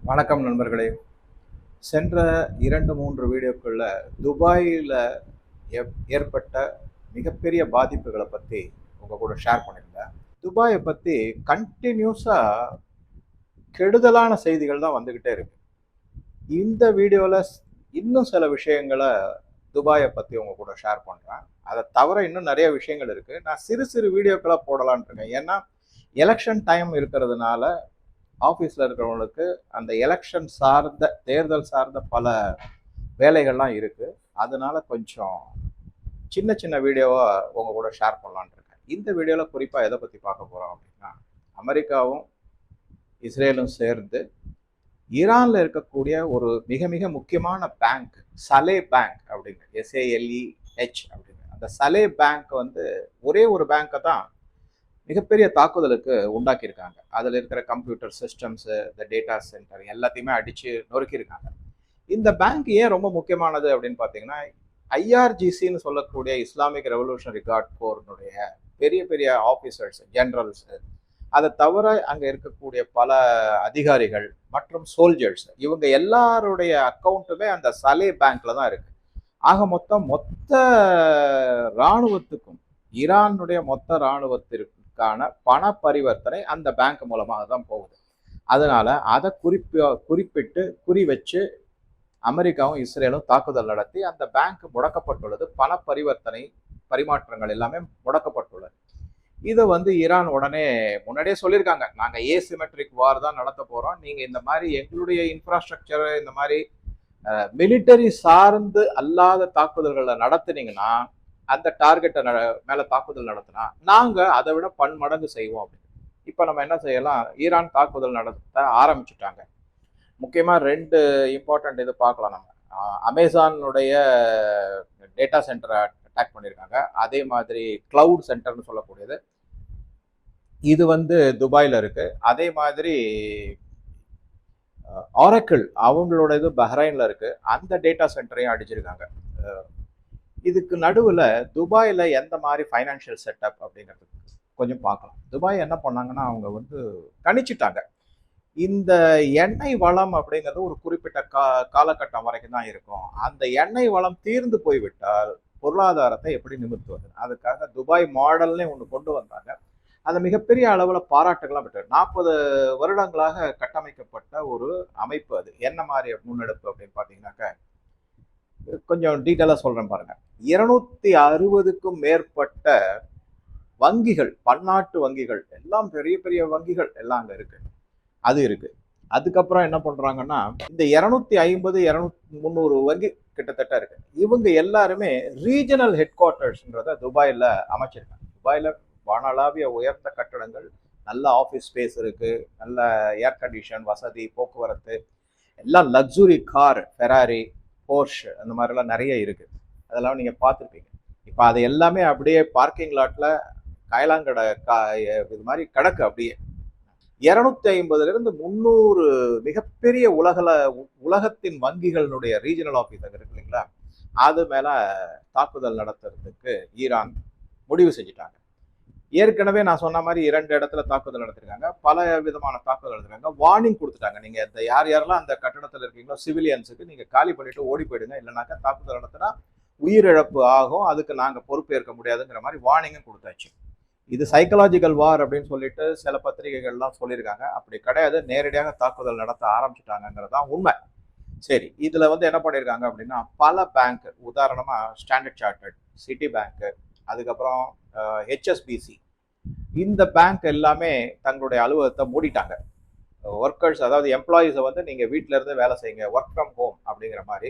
வணக்கம் நண்பர்களே. சென்ற 2, 3 வீடியோக்குள்ள துபாயில ஏற்பட்ட மிகப்பெரிய பாதிப்புகள பத்தி உங்க கூட ஷேர் பண்ணியிருந்தேன். துபாய பத்தி கன்டினியூஸா கெடுதலான செய்திகள் தான் வந்துகிட்டே இருக்கு. இந்த வீடியோல இன்னும் சில விஷயங்கள துபாய பத்தி உங்க கூட ஷேர் பண்றேன். அத தவிர இன்னும் நெறைய விஷயங்கள் இருக்கு. நான் சிறு சிறு வீடியோக்களா போடலாம்னு இருக்கேன். ஏன்னா, எலக்ஷன் டைம் இருக்கிறதுனால ஆஃபீஸ்ல இருக்கிறவங்களுக்கு அந்த எலக்ஷன் சார்ந்த தேர்தல் சார்ந்த பல வேலைகள்லாம் இருக்கு. அதனால கொஞ்சம் சின்ன சின்ன வீடியோவா உங்க கூட ஷேர் பண்ணலாம்னு இருக்கேன். இந்த வீடியோல குறிப்பா எத பத்தி பார்க்க போறோம் அப்படின்னா, அமெரிக்காவும், இஸ்ரேலும் சேர்ந்து ஈரான்ல இருக்கக்கூடிய ஒரு மிக மிக முக்கியமான பேங்க், சலே பேங்க் அப்படின்னு SALEH அப்படின்னு. அந்த சலே பேங்க் வந்து ஒரே ஒரு பேங்க்க தான் மிகப்பெரிய தாக்குதலுக்கு உண்டாக்கியிருக்காங்க. அதில் இருக்கிற கம்ப்யூட்டர் சிஸ்டம்ஸு, இந்த டேட்டா சென்டர் எல்லாத்தையுமே அடிச்சு நொறுக்கியிருக்காங்க. இந்த பேங்க் ஏன் ரொம்ப முக்கியமானது அப்படின்னு பார்த்தீங்கன்னா, IRGCன்னு சொல்லக்கூடிய இஸ்லாமிக் ரெவல்யூஷனரி கார்ட் கோர்னுடைய பெரிய பெரிய ஆஃபீஸர்ஸ், ஜெனரல்ஸ், அதை தவிர அங்கே இருக்கக்கூடிய பல அதிகாரிகள் மற்றும் சோல்ஜர்ஸ் இவங்க எல்லாருடைய அக்கௌண்ட்டுமே அந்த சலே பேங்க்ல தான் இருக்கு. ஆக மொத்த இராணுவத்துக்கும் ஈரானுடைய மொத்த இராணுவத்திற்கான பண பரிவர்த்தனை அந்த பேங்க் மூலமாக தான் போகுது. அதனால அதை குறிப்பிட்டு குறி வச்சு அமெரிக்காவும் இஸ்ரேலும் தாக்குதல் நடத்தி அந்த பேங்க் முடக்கப்பட்டுள்ளது. பண பரிமாற்றங்கள் எல்லாமே முடக்கப்பட்டுள்ளது. இதை வந்து ஈரான் உடனே முன்னாடியே சொல்லியிருக்காங்க, நாங்க ஏசிமெட்ரிக் வார் தான் நடத்த போறோம், நீங்க இந்த மாதிரி எங்களுடைய இன்ஃப்ராஸ்ட்ரக்சர் இந்த மாதிரி மிலிட்டரி சார்ந்து அல்லாத தாக்குதல்களை நடத்துனீங்கன்னா, அந்த டார்கெட்டை மேல தாக்குதல் நடத்தினா நாங்க அதை விட பன்மடங்கு செய்வோம் அப்படின்னு. இப்ப நம்ம என்ன செய்யலாம், ஈரான் தாக்குதல் நடத்த ஆரம்பிச்சுட்டாங்க. முக்கியமா 2 இம்பார்ட்டன்ட் இது பார்க்கலாம் நம்ம. அமேசானுடைய டேட்டா சென்டரை அட்டாக் பண்ணியிருக்காங்க. அதே மாதிரி கிளவுட் சென்டர்னு சொல்லக்கூடியது இது வந்து துபாயில இருக்கு. அதே மாதிரி ஆரக்கிள் அவங்களோட இது பஹ்ரைன்ல இருக்கு. அந்த டேட்டா சென்டரையும் அடிச்சிருக்காங்க. இதுக்கு நடுவில் துபாயில் எந்த மாதிரி ஃபைனான்ஷியல் செட்டப் அப்படிங்கிறது கொஞ்சம் பார்க்கலாம். துபாய் என்ன பண்ணாங்கன்னா, அவங்க வந்து கணிச்சிட்டாங்க, இந்த எண்ணெய் வளம் அப்படிங்கிறது ஒரு குறிப்பிட்ட காலகட்டம் வரைக்கும் தான் இருக்கும். அந்த எண்ணெய் வளம் தீர்ந்து போய்விட்டால் பொருளாதாரத்தை எப்படி நிமிர்த்துவது, அதுக்காக துபாய் மாடல்னே ஒன்று கொண்டு வந்தாங்க. அது மிகப்பெரிய அளவில் பாராட்டுகள்லாம் பெற்று 40 வருடங்களாக கட்டமைக்கப்பட்ட ஒரு அமைப்பு. அது என்ன மாதிரி முன்னெடுப்பு அப்படின்னு பார்த்தீங்கன்னாக்க, கொஞ்சம் டீட்டெயிலாக சொல்றேன் பாருங்க. 260க்கும் மேற்பட்ட வங்கிகள், பன்னாட்டு வங்கிகள், எல்லாம் பெரிய பெரிய வங்கிகள் எல்லாம் அங்க இருக்கு. அது இருக்கு. அதுக்கப்புறம் என்ன பண்றாங்கன்னா, இந்த 250 300 வங்கி கிட்டத்தட்ட இருக்கு. இவங்க எல்லாருமே ரீஜனல் ஹெட் குவார்ட்டர்ஸ்ன்றத துபாயில அமைச்சிருக்காங்க. துபாயில வானளாவிய உயர்ந்த கட்டடங்கள், நல்ல ஆஃபீஸ் ஸ்பேஸ் இருக்கு, நல்ல ஏர் கண்டிஷன் வசதி, போக்குவரத்து, எல்லாம் லக்ஸுரி கார், ஃபெராரி, போர்ஷ் அந்த மாதிரிலாம் நிறைய இருக்கு. அதெல்லாம் நீங்க பார்த்துருப்பீங்க. இப்போ அது எல்லாமே அப்படியே பார்க்கிங் லாட்ல காயலாங்கடை இது மாதிரி கிடக்கு. அப்படியே 250 300 மிகப்பெரிய உலகத்தின் வங்கிகளுடைய ரீஜனல் ஆஃபீஸ் அங்கே இருக்கு இல்லைங்களா, அது மேல தாக்குதல் நடத்துறதுக்கு ஈரான் முடிவு செஞ்சுட்டாங்க. ஏற்கனவே நான் சொன்ன மாதிரி 2 இடத்துல தாக்குதல் நடத்திருக்காங்க. பல விதமான தாக்குதல் நடத்திருக்காங்க. வார்னிங் கொடுத்துட்டாங்க, நீங்க இந்த யாரெல்லாம் அந்த கட்டடத்தில் இருக்கீங்களோ சிவிலியன்ஸுக்கு நீங்க காலி பண்ணிட்டு ஓடி போயிடுங்க, இல்லைனாக்கா தாக்குதல் நடத்தினா உயிரிழப்பு ஆகும், அதுக்கு நாங்க பொறுப்பேற்க முடியாதுங்கிற மாதிரி வார்னிங்கும் கொடுத்தாச்சு. இது சைக்கலாஜிக்கல் வார் அப்படின்னு சொல்லிட்டு சில பத்திரிகைகள்லாம் சொல்லியிருக்காங்க. அப்படி கிடையாது, நேரடியாக தாக்குதல் நடத்த ஆரம்பிச்சுட்டாங்கிறது தான் உண்மை. சரி, இதுல வந்து என்ன பண்ணியிருக்காங்க அப்படின்னா, பல பேங்க், உதாரணமா ஸ்டாண்டர்ட் சார்ட்டர்ட், சிட்டி பேங்க், அதுக்கப்புறம் HSBC, இந்த பேங்க் எல்லாமே தங்களுடைய அலுவலகத்தை மூடிட்டாங்க. ஒர்க்கர்ஸ், அதாவது எம்ப்ளாயீஸை வந்து நீங்க வீட்டில இருந்து வேலை செய்யுங்க, ஒர்க் ஃப்ரம் ஹோம் அப்படிங்கிற மாதிரி.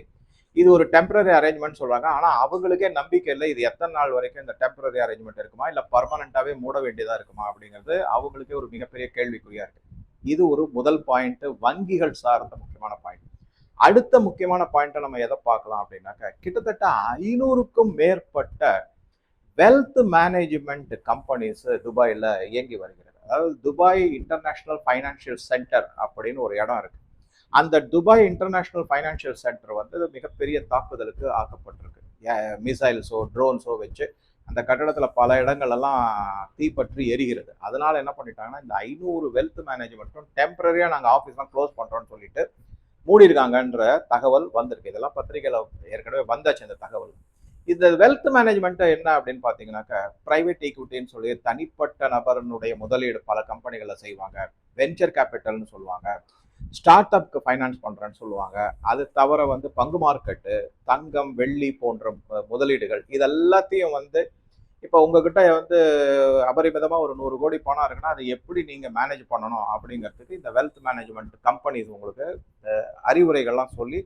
இது ஒரு டெம்பரரி அரேஞ்ச்மெண்ட் சொல்றாங்க. ஆனா அவங்களுக்கே நம்பிக்கை இல்லை, இது எத்தனை நாள் வரைக்கும் இந்த டெம்பரரி அரேஞ்ச்மெண்ட் இருக்குமா, இல்ல பர்மனண்டாவே மூட வேண்டியதா இருக்குமா அப்படிங்கிறது அவங்களுக்கே ஒரு மிகப்பெரிய கேள்விக்குறியா இருக்கு. இது ஒரு முதல் பாயிண்ட், வங்கிகள் சார்ந்த முக்கியமான பாயிண்ட். அடுத்த முக்கியமான பாயிண்ட்டை நம்ம எதை பார்க்கலாம் அப்படின்னாக்க, கிட்டத்தட்ட 500க்கும் மேற்பட்ட வெல்த் மேனேஜ்மெண்ட் கம்பெனிஸ் துபாயில இயங்கி வருகிறது. அதாவது துபாய் இன்டர்நேஷனல் ஃபைனான்சியல் சென்டர் அப்படின்னு ஒரு இடம் இருக்கு. அந்த துபாய் இன்டர்நேஷனல் ஃபைனான்சியல் சென்டர் வந்து மிகப்பெரிய தாக்குதலுக்கு ஆக்கப்பட்டிருக்கு. மிசைல்ஸோ ட்ரோன்ஸோ வச்சு அந்த கட்டடத்துல பல இடங்கள் எல்லாம் தீப்பற்றி எரிகிறது. அதனால என்ன பண்ணிட்டாங்கன்னா, இந்த 500 வெல்த் மேனேஜ்மெண்ட்டும் டெம்பரரியா நாங்க ஆஃபீஸ்லாம் க்ளோஸ் பண்றோம்னு சொல்லிட்டு மூடியிருக்காங்கன்ற தகவல் வந்திருக்கு. இதெல்லாம் பத்திரிகையில ஏற்கனவே வந்தாச்சு இந்த தகவல். இந்த வெல்த் மேனேஜ்மெண்ட் என்ன அப்படின்னு பாத்தீங்கன்னாக்கா, பிரைவேட் ஈக்விட்டின்னு சொல்லி தனிப்பட்ட நபரனுடைய முதலீடு பல கம்பெனிகளை செய்வாங்க. வெஞ்சர் கேபிட்டல்னு சொல்லுவாங்க. ஸ்டார்ட் அப்க்கு ஃபைனான்ஸ் பண்றேன்னு சொல்லுவாங்க. அது தவிர வந்து பங்கு மார்க்கெட்டு, தங்கம், வெள்ளி போன்ற முதலீடுகள் இது எல்லாத்தையும் வந்து இப்போ உங்ககிட்ட வந்து அபரிமிதமா ஒரு 100 கோடி பணம் இருக்குன்னா அதை எப்படி நீங்க மேனேஜ் பண்ணணும் அப்படிங்கிறதுக்கு இந்த வெல்த் மேனேஜ்மெண்ட் கம்பெனிஸ் உங்களுக்கு அறிவுரைகள்லாம் சொல்லி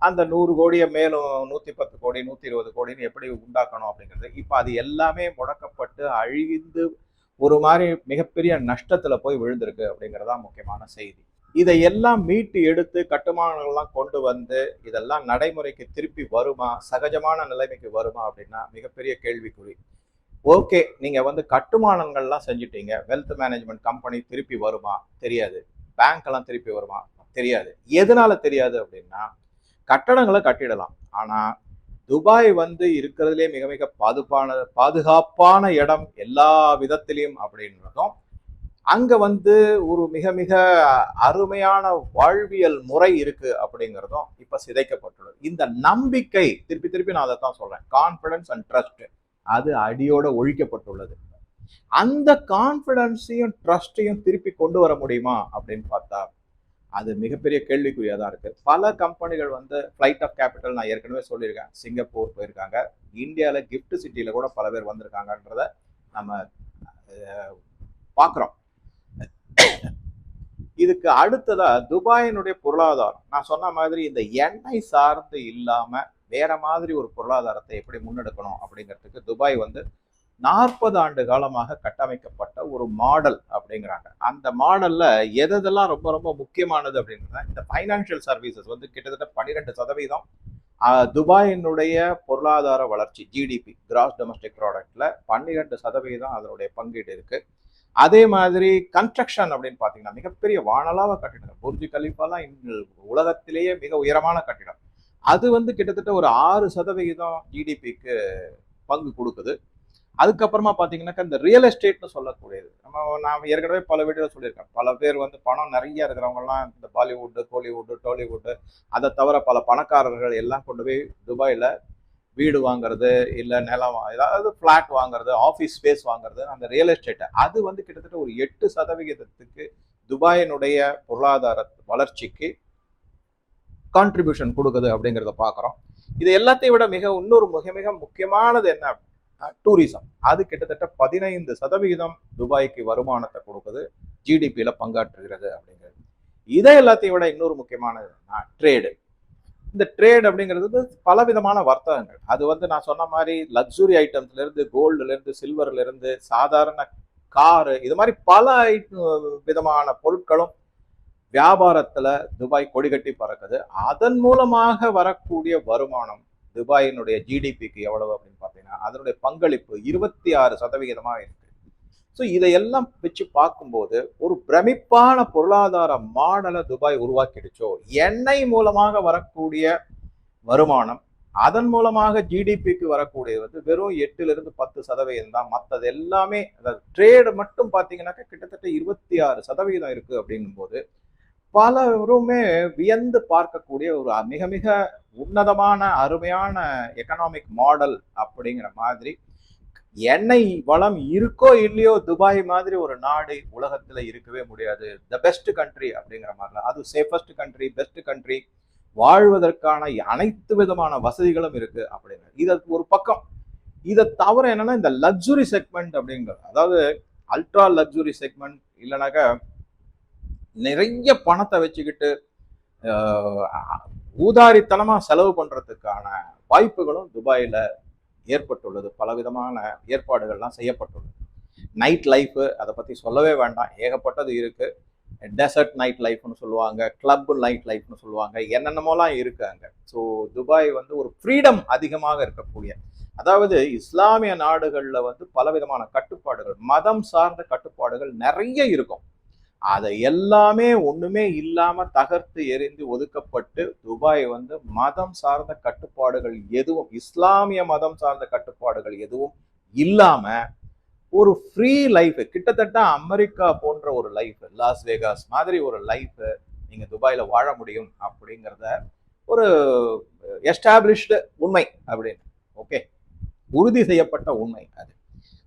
அந்த 100 கோடியை மேலும் 110 கோடி 120 கோடின்னு எப்படி உண்டாக்கணும் அப்படிங்கிறது இப்போ அது எல்லாமே முடக்கப்பட்டு அழிந்து ஒரு மாதிரி மிகப்பெரிய நஷ்டத்துல போய் விழுந்திருக்கு அப்படிங்கிறதா முக்கியமான செய்தி. இதையெல்லாம் மீட்டு எடுத்து கட்டுமானங்கள்லாம் கொண்டு வந்து இதெல்லாம் நடைமுறைக்கு திருப்பி வருமா, சகஜமான நிலைமைக்கு வருமா அப்படின்னா மிகப்பெரிய கேள்விக்குறி. ஓகே, நீங்க வந்து கட்டுமானங்கள்லாம் செஞ்சுட்டீங்க, வெல்த் மேனேஜ்மெண்ட் கம்பெனி திருப்பி வருமா தெரியாது, பேங்க் எல்லாம் திருப்பி வருமா தெரியாது. எதனால தெரியாது அப்படின்னா, கட்டடங்களை கட்டிடலாம், ஆனா துபாய் வந்து இருக்கிறதுலே மிக மிக பாதுகாப்பான இடம் எல்லா விதத்திலையும் அப்படின்றதும், அங்க வந்து ஒரு மிக மிக அருமையான வாழ்வியல் முறை இருக்கு அப்படிங்கிறதும் இப்ப சிதைக்கப்பட்டுள்ளது. இந்த நம்பிக்கை திருப்பி திருப்பி நான் அதைத்தான் சொல்றேன், கான்பிடன்ஸ் அண்ட் ட்ரஸ்ட் அது அடியோட ஒழிக்கப்பட்டுள்ளது. அந்த கான்பிடன்ஸையும் ட்ரஸ்டையும் திருப்பி கொண்டு வர முடியுமா அப்படின்னு பார்த்தா அது மிகப்பெரிய கேள்விக்குறியா தான் இருக்கு. பல கம்பெனிகள் வந்து ஃபிளைட் ஆஃப் கேபிட்டல் நான் ஏற்கனவே சொல்லியிருக்கேன், சிங்கப்பூர் போயிருக்காங்க, இந்தியாவில் கிஃப்ட் சிட்டியில கூட பல பேர் வந்திருக்காங்கன்றத நம்ம பார்க்குறோம். இதுக்கு அடுத்ததா துபாயினுடைய பொருளாதாரம் நான் சொன்ன மாதிரி இந்த எண்ணெய் சார்ந்து இல்லாம வேற மாதிரி ஒரு பொருளாதாரத்தை எப்படி முன்னெடுக்கணும் அப்படிங்கிறதுக்கு துபாய் வந்து 40 ஆண்டு காலமாக கட்டமைக்கப்பட்ட ஒரு மாடல் அப்படிங்கிறாங்க. அந்த மாடல்ல எதெல்லாம் ரொம்ப ரொம்ப முக்கியமானது அப்படின்னா, இந்த ஃபைனான்சியல் சர்வீசஸ் வந்து கிட்டத்தட்ட 12% துபாயினுடைய பொருளாதார வளர்ச்சி ஜிடிபி கிராஸ் டொமஸ்டிக் ப்ராடக்ட்ல 12% அதனுடைய பங்கீடு இருக்கு. அதே மாதிரி கன்ஸ்ட்ரக்ஷன் அப்படின்னு பாத்தீங்கன்னா மிகப்பெரிய வானளாவ கட்டிடம், புர்ஜ் கலீஃபாலாம் உலகத்திலேயே மிக உயரமான கட்டிடம். அது வந்து கிட்டத்தட்ட ஒரு 6% ஜிடிபிக்கு பங்கு கொடுக்குது. அதுக்கப்புறமா பாத்தீங்கன்னாக்கா இந்த ரியல் எஸ்டேட்னு சொல்லக்கூடியது, நான் ஏற்கனவே பல வீடியோ சொல்லியிருக்கேன், பல பேர் வந்து பணம் நிறைய இருக்கிறவங்க எல்லாம் இந்த பாலிவுட், கோலிவுட், டோலிவுட் அதை தவிர பல பணக்காரர்கள் எல்லாம் கொண்டு போய் துபாயில வீடு வாங்குறது, இல்ல நிலம் ஏதாவது பிளாட் வாங்குறது, ஆஃபீஸ் ஸ்பேஸ் வாங்குறது, அந்த ரியல் எஸ்டேட்டை அது வந்து கிட்டத்தட்ட ஒரு 8% துபாயினுடைய பொருளாதார வளர்ச்சிக்கு கான்ட்ரிபியூஷன் கொடுக்குது அப்படிங்கிறத பார்க்குறோம். இது எல்லாத்தையும் விட இன்னொரு மிக மிக முக்கியமானது என்ன, டூரிசம். அது கிட்டத்தட்ட 15% துபாய்க்கு வருமானத்தை கொடுக்குது, ஜிடிபியில பங்காற்றுகிறது அப்படிங்கிறது. இதை எல்லாத்தையும் விட இன்னொரு முக்கியமானது ட்ரேடு. இந்த ட்ரேட் அப்படிங்கிறது பலவிதமான வர்த்தகங்கள். அது வந்து நான் சொன்ன மாதிரி லக்ஸுரி ஐட்டம்ஸ்ல இருந்து, கோல்டுல இருந்து, சில்வர்ல இருந்து, சாதாரண காரு, இது மாதிரி பல விதமான பொருட்களும் வியாபாரத்துல துபாய் கொடிகட்டி பறக்குது. அதன் மூலமாக வரக்கூடிய வருமானம் துபாயினுடைய ஜிடிபிக்கு எவ்வளவு அப்படின்னு பார்த்தீங்கன்னா அதனுடைய பங்களிப்பு 26% இருக்கு. ஸோ இதையெல்லாம் வச்சு பார்க்கும்போது ஒரு பிரமிப்பான பொருளாதார மாடலை துபாய் உருவாக்கிடுச்சோ. எண்ணெய் மூலமாக வரக்கூடிய வருமானம், அதன் மூலமாக ஜிடிபிக்கு வரக்கூடியது வந்து வெறும் 8-10% தான். மற்றது எல்லாமே ட்ரேடு மட்டும் பார்த்தீங்கன்னாக்கா கிட்டத்தட்ட 26% இருக்கு அப்படிங்கும் போது பலருமே வியந்து பார்க்கக்கூடிய ஒரு மிக மிக உன்னதமான அருமையான எக்கனாமிக் மாடல் அப்படிங்கிற மாதிரி. எண்ணெய் வளம் இருக்கோ இல்லையோ, துபாய் மாதிரி ஒரு நாடு உலகத்துல இருக்கவே முடியாது. த பெஸ்ட் கண்ட்ரி அப்படிங்கிற மாதிரிலாம், அது சேஃபஸ்ட் கண்ட்ரி, பெஸ்ட் கண்ட்ரி, வாழ்வதற்கான அனைத்து விதமான வசதிகளும் இருக்கு அப்படிங்கிற இது ஒரு பக்கம். இதை தவிர என்னன்னா இந்த லக்ஸுரி செக்மெண்ட் அப்படிங்கிறது, அதாவது அல்ட்ரா லக்ஸுரி செக்மெண்ட் இல்லைனாக்கா நிறைய பணத்தை வச்சுக்கிட்டு ஊதாரித்தனமா செலவு பண்றதுக்கான வாய்ப்புகளும் துபாயில ஏற்பட்டுள்ளது. பலவிதமான ஏற்பாடுகள்லாம் செய்யப்பட்டுள்ளது. நைட் லைஃப் அதை பத்தி சொல்லவே வேண்டாம், ஏகப்பட்டது இருக்கு. டெசர்ட் நைட் லைஃப்னு சொல்லுவாங்க, கிளப் நைட் லைஃப்னு சொல்லுவாங்க, என்னென்னமோலாம் இருக்கு அங்க. ஸோ துபாய் வந்து ஒரு ஃப்ரீடம் அதிகமாக இருக்கக்கூடிய, அதாவது இஸ்லாமிய நாடுகள்ல வந்து பலவிதமான கட்டுப்பாடுகள், மதம் சார்ந்த கட்டுப்பாடுகள் நிறைய இருக்கும். அதை எல்லாமே ஒண்ணுமே இல்லாம தகர்த்து எரிந்து ஒதுக்கப்பட்டு துபாய் வந்து மதம் சார்ந்த கட்டுப்பாடுகள் எதுவும், இஸ்லாமிய மதம் சார்ந்த கட்டுப்பாடுகள் எதுவும் இல்லாம ஒரு ஃப்ரீ லைஃப், கிட்டத்தட்ட அமெரிக்கா போன்ற ஒரு லைஃப், லாஸ் வேகாஸ் மாதிரி ஒரு லைஃப் நீங்க துபாயில வாழ முடியும் அப்படிங்கிறத ஒரு எஸ்டாப்ளிஷ்டு உண்மை அப்படின்னு. ஓகே, உறுதி செய்யப்பட்ட உண்மை அது.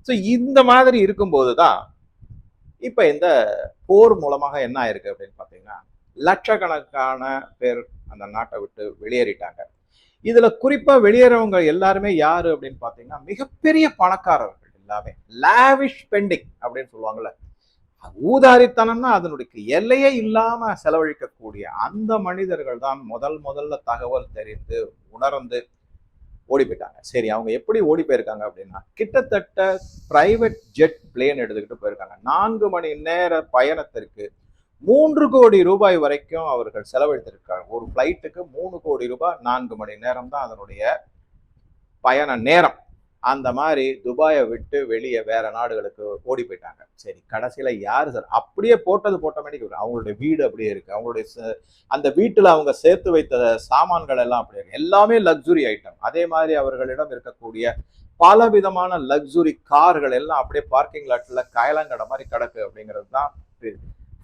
ஸோ இந்த மாதிரி இருக்கும்போது தான் இப்ப இந்த போர் மூலமாக என்ன ஆயிருக்கு அப்படின்னு பாத்தீங்கன்னா, லட்சக்கணக்கான பேர் அந்த நாட்டை விட்டு வெளியேறிட்டாங்க. இதுல குறிப்பா வெளியேறவங்க எல்லாருமே யாரு அப்படின்னு பாத்தீங்கன்னா, மிகப்பெரிய பணக்காரர்கள் எல்லாமே. லாவிஷ் ஸ்பெண்டிங் அப்படின்னு சொல்லுவாங்கல்ல, ஊதாரித்தனம்னா அதனுடைய எல்லையே இல்லாம செலவழிக்கக்கூடிய அந்த மனிதர்கள் தான் முதல்ல தகவல் தெரிந்து உணர்ந்து ஓடி போயிட்டாங்க. சரி, அவங்க எப்படி ஓடி போயிருக்காங்க அப்படின்னா, கிட்டத்தட்ட பிரைவேட் ஜெட் பிளேன் எடுத்துக்கிட்டு போயிருக்காங்க. 4 மணி நேர பயணத்திற்கு 3 கோடி ரூபாய் வரைக்கும் அவர்கள் செலவழித்திருக்காங்க. ஒரு பிளைட்டுக்கு 3 கோடி ரூபாய், 4 மணி நேரம் தான் அதனுடைய பயண நேரம். அந்த மாதிரி துபாயை விட்டு வெளியே வேற நாடுகளுக்கு ஓடி போயிட்டாங்க. சரி, கடைசியில யாரு சார் அப்படியே போட்ட மாதிரி அவங்களுடைய வீடு அப்படியே இருக்கு, அவங்களுடைய அந்த வீட்டுல அவங்க சேர்த்து வைத்த சாமான்கள் எல்லாம் அப்படியே இருக்கு, எல்லாமே லக்ஸுரி ஐட்டம். அதே மாதிரி அவர்களிடம் இருக்கக்கூடிய பல விதமான லக்ஸுரி கார்கள் எல்லாம் அப்படியே பார்க்கிங் லாட்ல கயலங்கடை மாதிரி கிடக்கு அப்படிங்கிறது தான்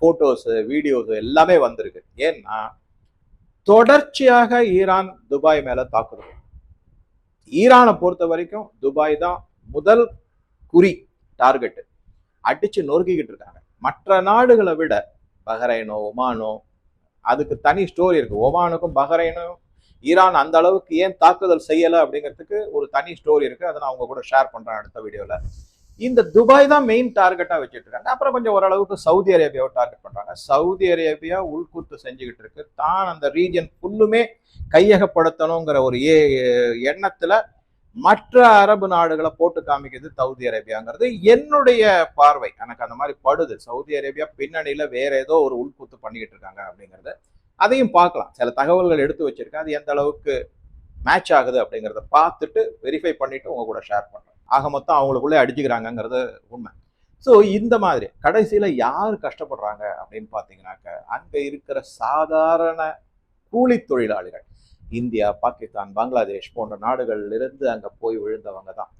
போட்டோஸ், வீடியோஸ் எல்லாமே வந்திருக்கு. ஏன்னா தொடர்ச்சியாக ஈரான் துபாய் மேல தாக்குதல். ஈரானை பொறுத்த வரைக்கும் துபாய் தான் முதல் குறி, டார்கெட். அடிச்சு நொறுக்கிக்கிட்டு இருக்காங்க. மற்ற நாடுகளை விட பஹ்ரைனோ ஒமானோ அதுக்கு தனி ஸ்டோரி இருக்கு. ஒமானுக்கும் பஹ்ரைனும் ஈரான் அந்த அளவுக்கு ஏன் தாக்குதல் செய்யலை அப்படிங்கிறதுக்கு ஒரு தனி ஸ்டோரி இருக்கு. அதை நான் அவங்க கூட ஷேர் பண்றேன் அடுத்த வீடியோல. இந்த துபாய் தான் மெயின் டார்கெட்டா வச்சுட்டு இருக்காங்க. அப்புறம் கொஞ்சம் ஓரளவுக்கு சவுதி அரேபியாவை டார்கெட் பண்றாங்க. சவுதி அரேபியா உள்கூத்து செஞ்சுக்கிட்டு இருக்கு. தான் அந்த ரீஜன் ஃபுல்லுமே கையகப்படுத்தணுங்கிற ஒரு எண்ணத்துல மற்ற அரபு நாடுகளை போட்டு காமிக்கிறது சவுதி அரேபியாங்கிறது என்னுடைய பார்வை. எனக்கு அந்த மாதிரி படுது. சவுதி அரேபியா பின்னணியில வேற ஏதோ ஒரு உள்கூத்து பண்ணிக்கிட்டு இருக்காங்க அப்படிங்கறது அதையும் பார்க்கலாம். சில தகவல்கள் எடுத்து வச்சிருக்கேன். அது எந்த அளவுக்கு மேட்ச் ஆகுது அப்படிங்கிறத பார்த்துட்டு வெரிஃபை பண்ணிட்டு உங்க கூட ஷேர் பண்றேன். ஆக மொத்தம் அவங்களுக்குள்ளே அடிச்சுக்கிறாங்கிறது உண்மை. ஸோ இந்த மாதிரி கடைசியில யார் கஷ்டப்படுறாங்க அப்படின்னு பார்த்தீங்கன்னாக்க, அங்க இருக்கிற சாதாரண கூலி தொழிலாளிகள். இந்தியா, பாகிஸ்தான், பங்களாதேஷ் போன்ற நாடுகள்ல இருந்து அங்க போய் விழுந்தவங்க தான்.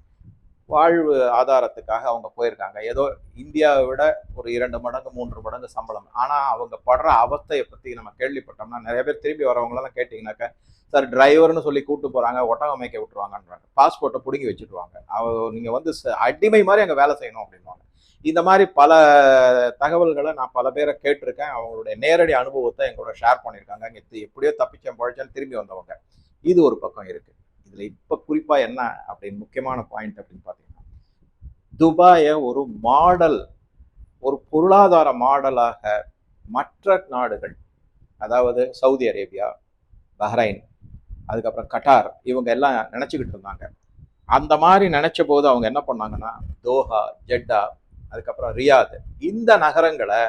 வாழ்வு ஆதாரத்துக்காக அவங்க போயிருக்காங்க. ஏதோ இந்தியாவை விட ஒரு 2 மடங்கு 3 மடங்கு சம்பளம். ஆனா அவங்க படுற அவஸ்தையை பத்தி நம்ம கேள்விப்பட்டோம்னா, நிறைய பேர் திரும்பி வரவங்களெல்லாம் கேட்டீங்கன்னாக்க, சார் டிரைவர்னு சொல்லி கூட்டு போறாங்க, ஒட்டகம் மேய்க்க விட்டுருவாங்கன்றாங்க, பாஸ்போர்ட்டை பிடுங்கி வச்சுட்டுருவாங்க, நீங்க வந்து அடிமை மாதிரி அங்க வேலை செய்யணும் அப்படின்வாங்க. இந்த மாதிரி பல தகவல்களை நான் பல பேரை கேட்டிருக்கேன். அவங்களுடைய நேரடி அனுபவத்தை எங்களோட ஷேர் பண்ணியிருக்காங்க. எப்படியோ தப்பிச்சேன் பழச்சேன்னு திரும்பி வந்தவங்க. இது ஒரு பக்கம் இருக்கு. இதுல இப்ப குறிப்பா என்ன அப்படின்னு முக்கியமான பாயிண்ட் அப்படின்னு பாத்தீங்கன்னா, துபாயை ஒரு மாடல், ஒரு பொருளாதார மாடலாக மற்ற நாடுகள், அதாவது சவுதி அரேபியா, பஹ்ரைன், அதுக்கப்புறம் கட்டார், இவங்க எல்லாம் நினைச்சுக்கிட்டு இருந்தாங்க. அந்த மாதிரி நினைச்ச போது அவங்க என்ன பண்ணாங்கன்னா, தோஹா, ஜெட்டா, அதுக்கப்புறம் ரியாத், இந்த நகரங்களை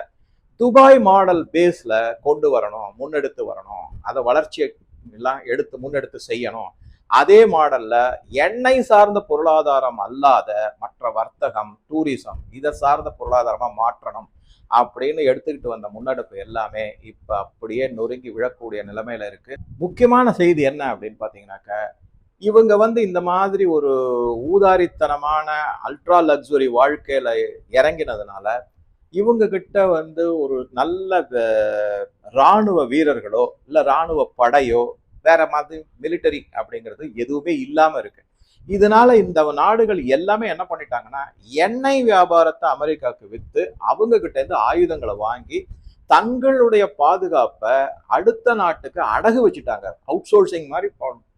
துபாய் மாடல் பேஸ்ல கொண்டு வரணும், முன்னெடுத்து வரணும், அதை வளர்ச்சியை எல்லாம் முன்னெடுத்து செய்யணும். அதே மாடல்ல எண்ணெய் சார்ந்த பொருளாதாரம் அல்லாத மற்ற வர்த்தகம், டூரிசம், இதை சார்ந்த பொருளாதாரமா மாற்றணும் அப்படின்னு எடுத்துக்கிட்டு வந்த முன்னெடுப்பு எல்லாமே இப்ப அப்படியே நொறுங்கி விழக்கூடிய நிலைமையில இருக்கு. முக்கியமான செய்தி என்ன அப்படின்னு பாத்தீங்கன்னாக்க, இவங்க வந்து இந்த மாதிரி ஒரு ஊதாரித்தனமான அல்ட்ரா லக்ஸுரி வாழ்க்கையில இறங்கினதுனால இவங்க கிட்ட வந்து ஒரு நல்ல இராணுவ வீரர்களோ இல்ல இராணுவ படையோ வேற மாதிரி மிலிட்டரி அப்படிங்கிறது எதுவுமே இல்லாம இருக்கு. இதனால இந்த நாடுகள் எல்லாமே என்ன பண்ணிட்டாங்கன்னா, எண்ணெய் வியாபாரத்தை அமெரிக்காவுக்கு வித்து அவங்க கிட்ட இருந்து ஆயுதங்களை வாங்கி தங்களுடைய பாதுகாப்பை அடுத்த நாட்டுக்கு அடகு வச்சுட்டாங்க. அவுட் சோர்சிங் மாதிரி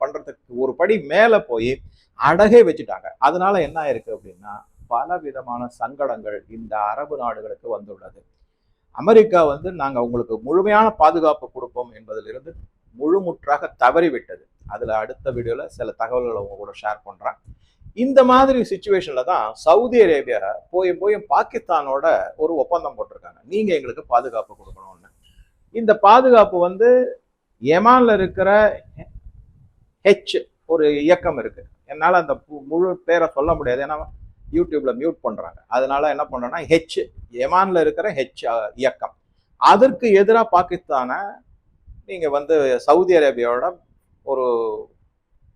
பண்றதுக்கு ஒரு படி மேல போய் அடகே வச்சுட்டாங்க. அதனால என்ன ஆயிருக்கு அப்படின்னா, பல விதமான சங்கடங்கள் இந்த அரபு நாடுகளுக்கு வந்துள்ளது. அமெரிக்கா வந்து நாங்க உங்களுக்கு முழுமையான பாதுகாப்பு கொடுப்போம் என்பதிலிருந்து முழுமுற்றாக தவறிவிட்டது. அதுல அடுத்த வீடியோல சில தகவல்களை உங்க கூட ஷேர் பண்றேன். இந்த மாதிரி சிச்சுவேஷன்ல தான் சவுதி அரேபியா போய் பாகிஸ்தானோட ஒரு ஒப்பந்தம் போட்டிருக்காங்க. நீங்க எங்களுக்கு பாதுகாப்பு கொடுக்கணும்னு. இந்த பாதுகாப்பு வந்து யமான்ல இருக்கிற ஹெச் ஒரு இயக்கம் இருக்கு. என்னால அந்த முழு பேரை சொல்ல முடியாது, ஏன்னா யூடியூப்ல மியூட் பண்றாங்க. அதனால என்ன பண்றேன்னா, ஹெச், யமான்ல இருக்கிற ஹெச் இயக்கம், அதற்கு எதிராக பாகிஸ்தானை நீங்க வந்து சவுதி அரேபியாவோட ஒரு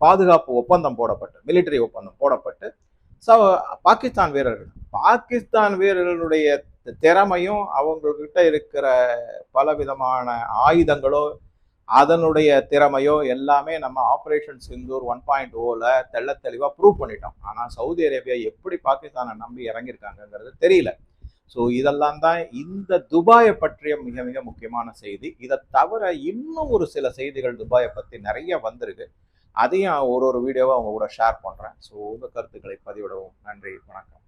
பாதுகாப்பு ஒப்பந்தம் போடப்பட்டு, மிலிட்டரி ஒப்பந்தம் போடப்பட்டு ஸோ பாகிஸ்தான் வீரர்களுடைய திறமையும் அவங்கக்கிட்ட இருக்கிற பலவிதமான ஆயுதங்களோ அதனுடைய திறமையோ எல்லாமே நம்ம ஆப்ரேஷன் சிந்தூர் 1.0ல தெள்ள தெளிவாக ப்ரூவ் பண்ணிட்டோம். ஆனால் சவுதி அரேபியா எப்படி பாகிஸ்தானை நம்பி இறங்கியிருக்காங்கங்கிறது தெரியல. ஸோ இதெல்லாம் தான் இந்த துபாயை பற்றிய மிக மிக முக்கியமான செய்தி. இதை தவிர இன்னும் ஒரு சில செய்திகள் துபாயை பற்றி நிறைய வந்திருக்கு. அதையும் ஒரு வீடியோவை அவங்க கூட ஷேர் பண்ணுறேன். ஸோ உங்கள் கருத்துக்களை பதிவிடவும். நன்றி, வணக்கம்.